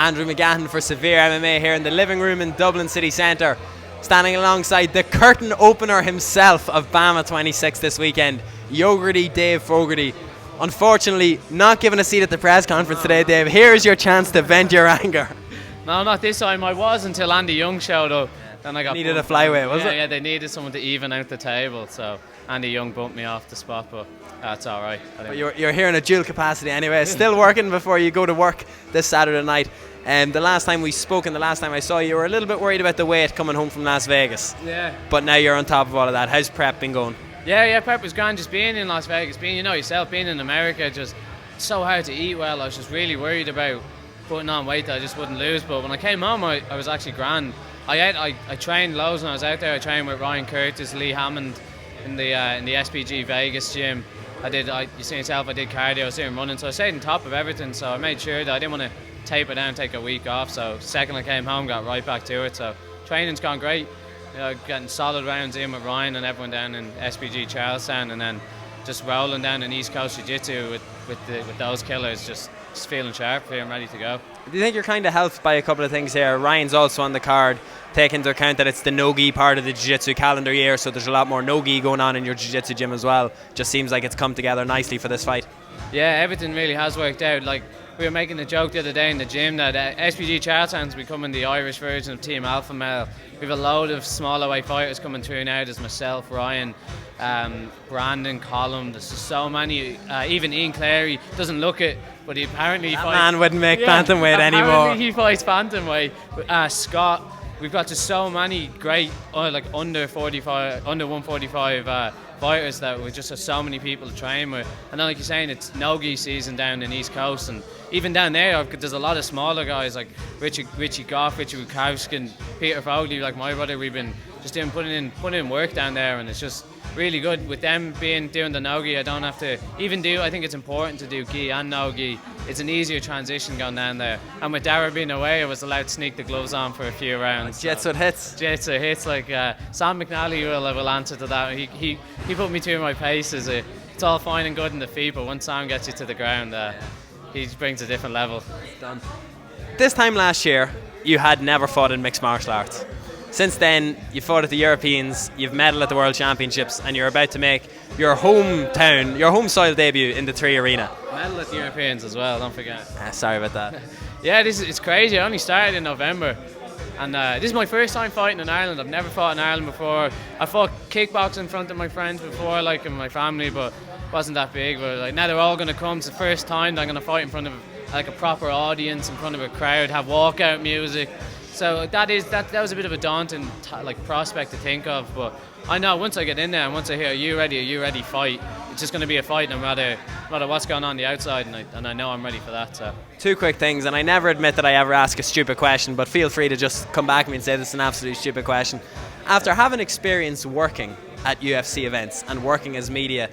Andrew McGahan for SevereMMA here in the living room in Dublin City Centre, standing alongside the curtain opener himself of BAMMA 26 this weekend, Yogurty Dave Fogarty. Unfortunately, not given a seat at the press conference today, Dave. Here's your chance to vent your anger. No, not this time. I was until Andy Young showed up. Then I got needed a flyweight, was it? Yeah, they needed someone to even out the table, so Andy Young bumped me off the spot, but that's all right. But you're here in a dual capacity anyway, still working before you go to work this Saturday night. The last time we spoke and the last time I saw you, you were a little bit worried about the weight coming home from Las Vegas. Yeah. But now you're on top of all of that. How's prep been going? Yeah, prep was grand. Just being in Las Vegas, being yourself, being in America, just so hard to eat well. I was just really worried about putting on weight that I just wouldn't lose. But when I came home, I was actually grand. I trained loads when I was out there. I trained with Ryan Curtis, Lee Hammond in the SPG Vegas gym. You see yourself, I did cardio, I was doing running, so I stayed on top of everything. So I made sure that I didn't want to taper down, take a week off. So second I came home, got right back to it. So training's gone great. Getting solid rounds in with Ryan and everyone down in SPG Charlestown, and then just rolling down in East Coast Jiu-Jitsu with those killers, just feeling sharp, feeling ready to go. Do you think you're kind of helped by a couple of things here? Ryan's also on the card. Take into account that it's the no-gi part of the jiu-jitsu calendar year, so there's a lot more no-gi going on in your jiu-jitsu gym as well. Just seems like it's come together nicely for this fight. Yeah, everything really has worked out. Like, we were making the joke the other day in the gym that SPG Charlestown's becoming the Irish version of Team Alpha Male. We have a load of smaller weight fighters coming through now. There's myself, Ryan, Brandon, Colum. There's just so many. Even Ian Clary doesn't look it, but he apparently that man wouldn't make bantamweight anymore. Apparently he fights bantamweight. Scott. We've got just so many great under 145 fighters that we just have so many people to train with. And then, like you're saying, it's no-gi season down in East Coast, and even down there there's a lot of smaller guys like Richie Goff, Richie Wukowski, and Peter Fogarty, like my brother. We've been just putting in work down there, and it's just really good with them doing the no-gi. I don't have to I think it's important to do gi and no-gi. It's an easier transition going down there. And with Dara being away, I was allowed to sneak the gloves on for a few rounds. Jets hits. Like Sam McNally will answer to that. He put me through my paces. It's all fine and good in the feet, but once Sam gets you to the ground, he brings a different level. Done. This time last year, you had never fought in mixed martial arts. Since then, you fought at the Europeans, you've medalled at the World Championships, and you're about to make your home soil debut in the 3 Arena. Medal at the Europeans as well, don't forget. Sorry about that. Yeah, it's crazy. I only started in November, and this is my first time fighting in Ireland. I've never fought in Ireland before. I fought kickboxing in front of my friends before, like in my family, but it wasn't that big. But now they're all going to come. It's the first time that I'm going to fight in front of a proper audience, in front of a crowd, have walkout music. So that was a bit of a daunting prospect to think of, but I know once I get in there and once I hear are you ready fight, it's just going to be a fight no matter what's going on the outside, and I know I'm ready for that. So 2 quick things, and I never admit that I ever ask a stupid question, but feel free to just come back to me and say this is an absolutely stupid question. After having experience working at UFC events and working as media,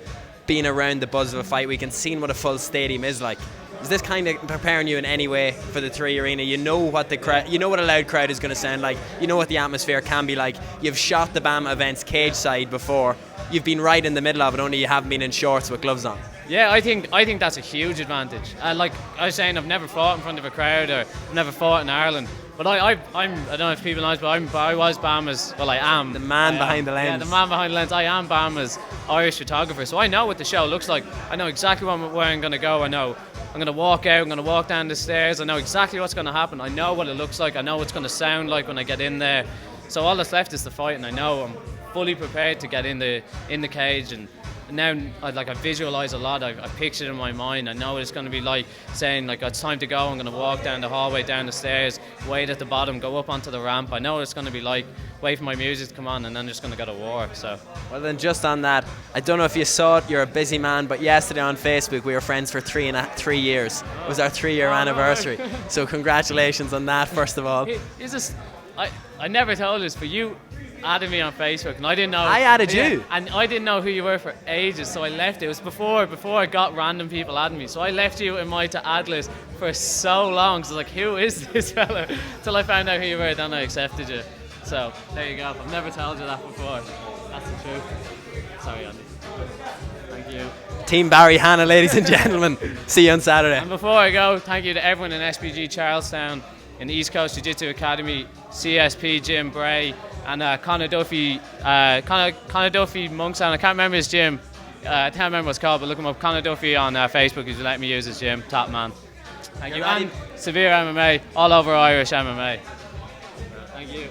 being around the buzz of a fight week and seeing what a full stadium is like, is this kind of preparing you in any way for the 3 Arena? You know what a loud crowd is going to sound like. You know what the atmosphere can be like. You've shot the BAMMA events cage side before. You've been right in the middle of it, only you haven't been in shorts with gloves on. Yeah, I think that's a huge advantage. Like I was saying, I've never fought in front of a crowd, or I've never fought in Ireland. But I don't know if people know, but I was BAMMA's. Well, I am the man behind the lens. Yeah, the man behind the lens. I am BAMMA's Irish photographer, so I know what the show looks like. I know exactly where I'm going to go. I know I'm going to walk out. I'm going to walk down the stairs. I know exactly what's going to happen. I know what it looks like. I know what's going to sound like when I get in there. So all that's left is the fight, and I know I'm fully prepared to get in the cage. And now I visualize a lot. I picture it in my mind. I know what it's going to be like, saying it's time to go. I'm going to walk down the hallway, down the stairs, wait at the bottom, go up onto the ramp. I know what it's going to be like. Wait for my music to come on, and then I'm just going to go to war. So well, then just on that, I don't know if you saw it, you're a busy man, but yesterday on Facebook we were friends for 3 years. It was our 3-year anniversary. So congratulations on that, first of all. I never told this, but you added me on Facebook, and I didn't know. I added you, and I didn't know who you were for ages, so I left it. It was before I got random people adding me, so I left you in my to add list for so long. So I was like, who is this fella? Till I found out who you were, then I accepted you. So there you go. I've never told you that before. That's the truth. Sorry, Andy. Thank you. Team Barry Hanna, ladies and gentlemen. See you on Saturday. And before I go, thank you to everyone in SPG Charlestown. in the East Coast Jiu-Jitsu Academy, CSP Jim Bray, and Conor Duffy Monkstown. I can't remember his gym. I can't remember what it's called, but look him up. Conor Duffy on Facebook. He's letting me use his gym. Top man. Thank you. And SevereMMA, all over Irish MMA. Thank you.